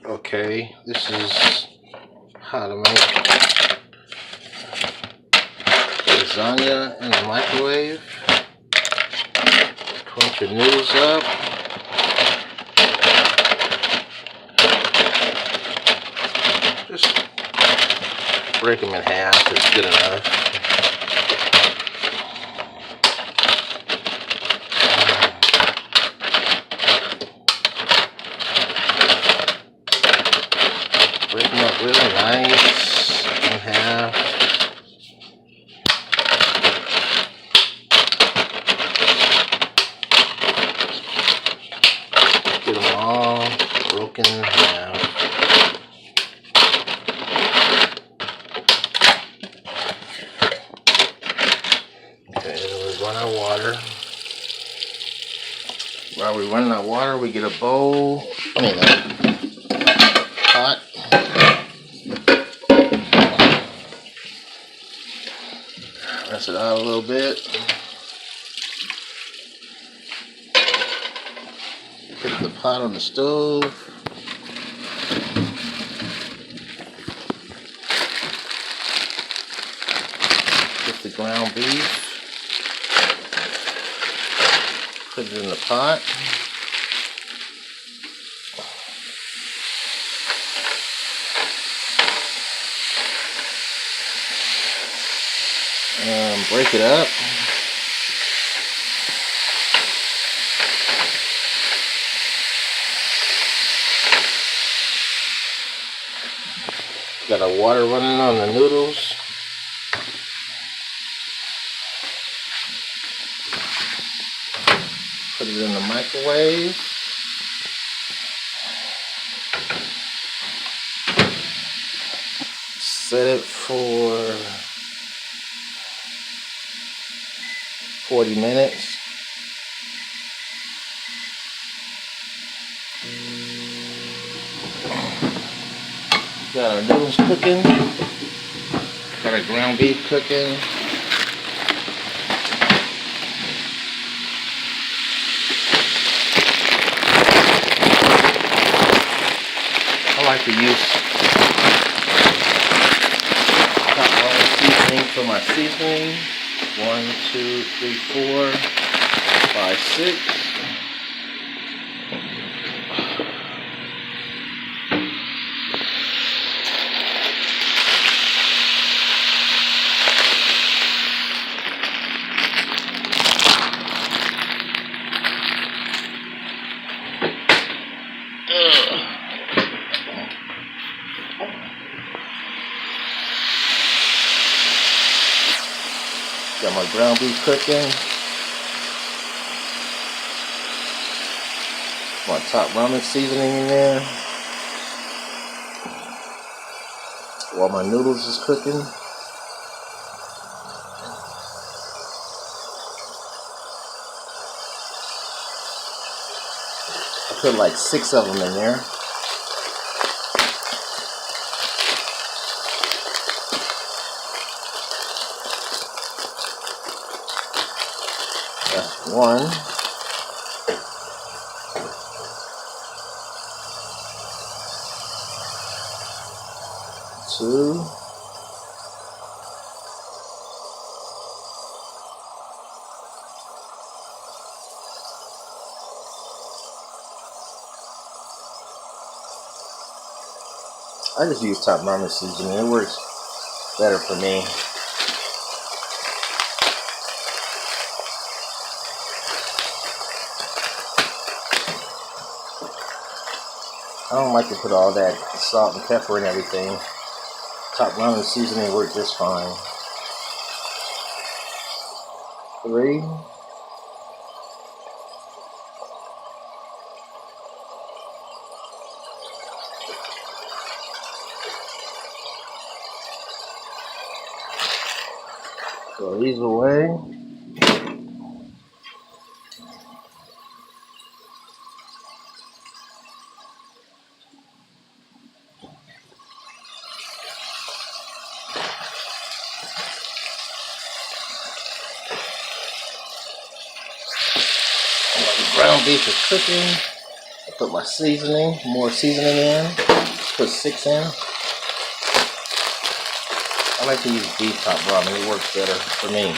Okay, this is how to make lasagna in the microwave. Crunch your noodles up. Just break them in half, it's good enough. Break them up really nice in half. Get them all broken in half. Okay, then we run our water. While we're running our water, we get a bowl, a pot. Rinse it out a little bit. Put the pot on the stove. Put the ground beef. Put it in the pot. Break it up. Got our water running on the noodles. Put it in the microwave. Set it for 40 minutes. Got our noodles cooking. Got our ground beef cooking. I like to use hot seasoning for my seasoning. 1, 2, 3, 4, 5, 6. Got my ground beef cooking. My top ramen seasoning in there. While my noodles is cooking. I put like 6 of them in there. That's 1. Two. I just use top ramen seasoning. It works better for me. I don't like to put all that salt and pepper and everything. Top ramen seasoning works just fine. 3. Throw these away. Ground beef is cooking. I put my seasoning, more seasoning in. put 6 in. I like to use beef top ramen. It works better for me.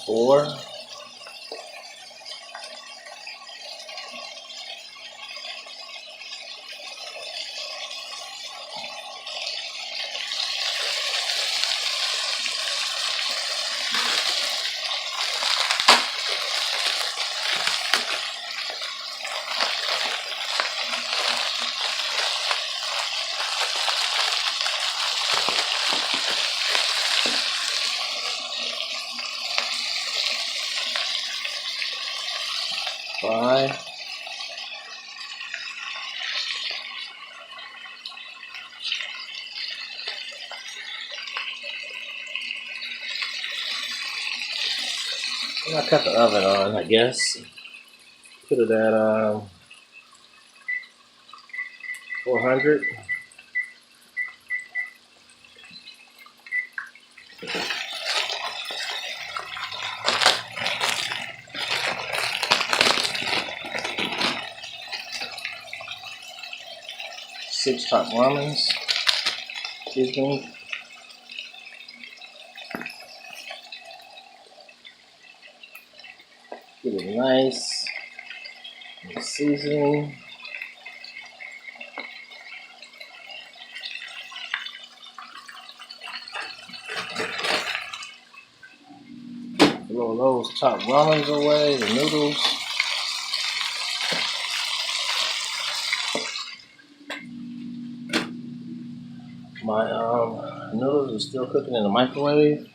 Four. 5. And I cut the oven on, I guess. Put it at 400. Six top ramens. Excuse me. Get it nice. And seasoning. Throw those top ramens away, the noodles. My noodles are still cooking in the microwave.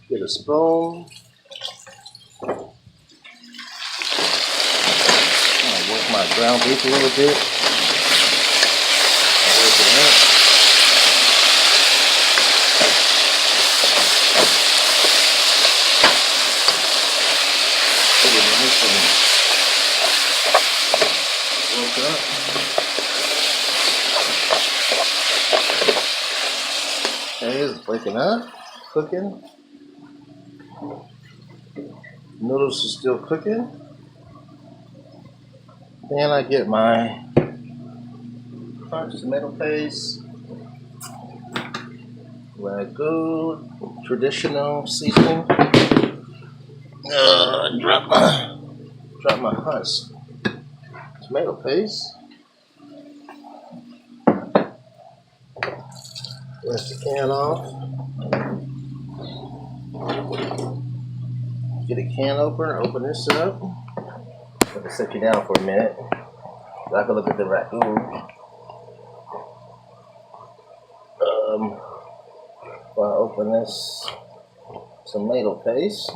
Get a spoon. I'll work my ground beef a little bit. Work it up. Get it nice and work up. Okay, it's breaking up, cooking. Noodles are still cooking. Then I get my tomato paste, ragu, traditional seasoning. Drop my hot tomato paste. Rinse the can off. Get a can opener. Open this up. Let it set you down for a minute. I can look at the ragu. If I open this tomato paste.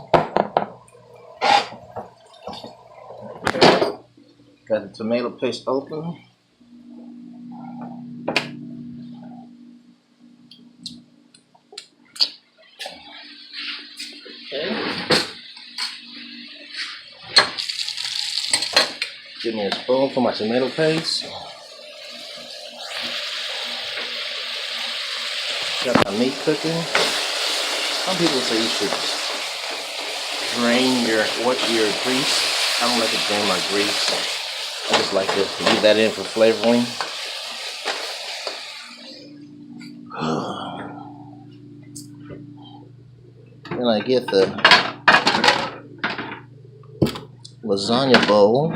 Got the tomato paste open. Okay. Give me a spoon for my tomato paste. Got my meat cooking. Some people say you should drain your grease. I don't like to drain my grease. I just like to leave that in for flavoring. Then I get the lasagna bowl.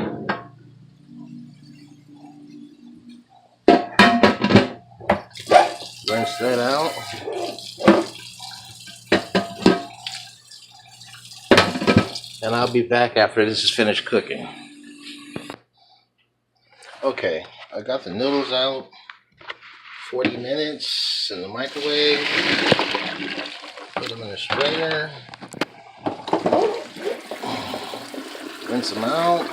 Rinse that out. And I'll be back after this is finished cooking. Okay, I got the noodles out. 40 minutes in the microwave. Put them in the strainer. Rinse them out.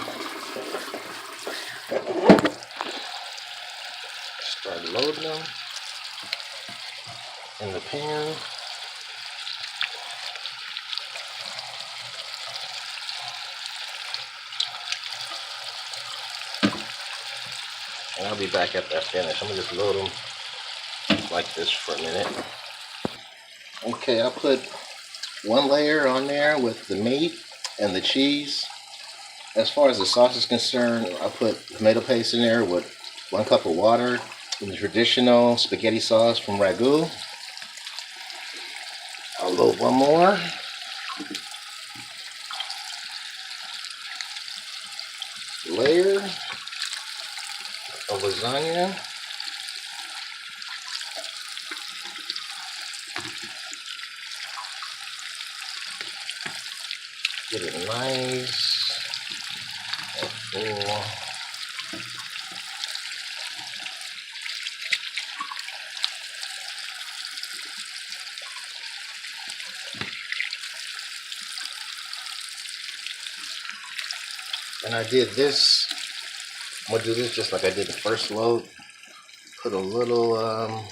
Start loading them. in the pan. And I'll be back after I finish. I'm gonna just load them like this for a minute. Okay, I'll put one layer on there with the meat and the cheese. As far as the sauce is concerned, I put tomato paste in there with 1 cup of water and the traditional spaghetti sauce from Ragu. I'll load one more. Layer of lasagna. Get it nice and full. And I did this. I'm gonna do this just like I did the first load. Put a little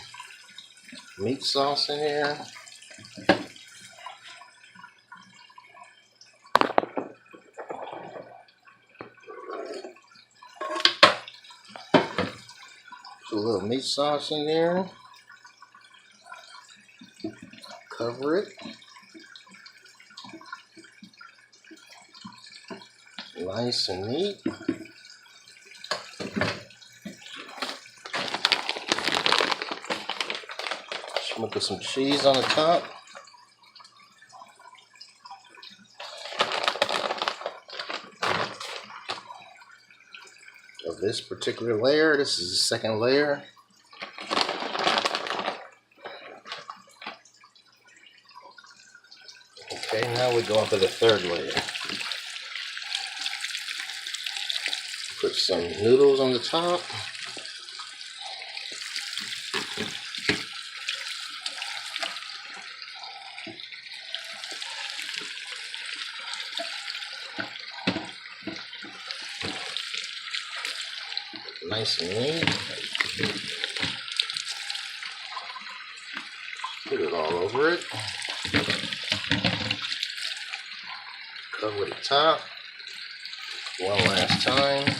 meat sauce in here. Put a little meat sauce in there. Cover it. Nice and neat. Just gonna put some cheese on the top. Of this particular layer. This is the second layer. Okay, now we go on to the third layer. Put some noodles on the top. Nice and neat. Put it all over it. Cover the top one last time.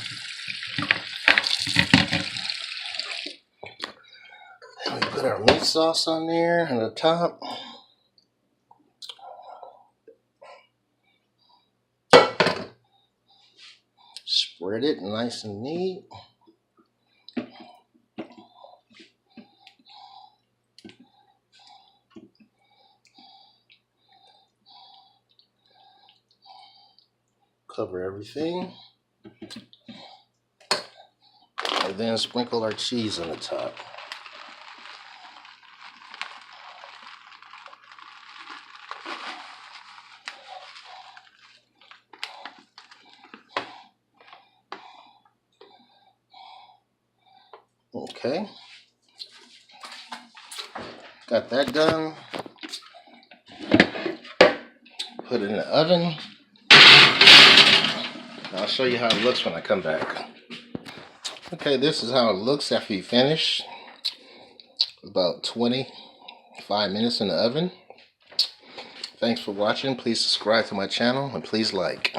And we put our meat sauce on there on the top. Spread it nice and neat. Cover everything. And then sprinkle our cheese on the top. Okay. Got that done. Put it in the oven. I'll show you how it looks when I come back. Okay, this is how it looks after you finish. About 25 minutes in the oven. Thanks for watching. Please subscribe to my channel and please like.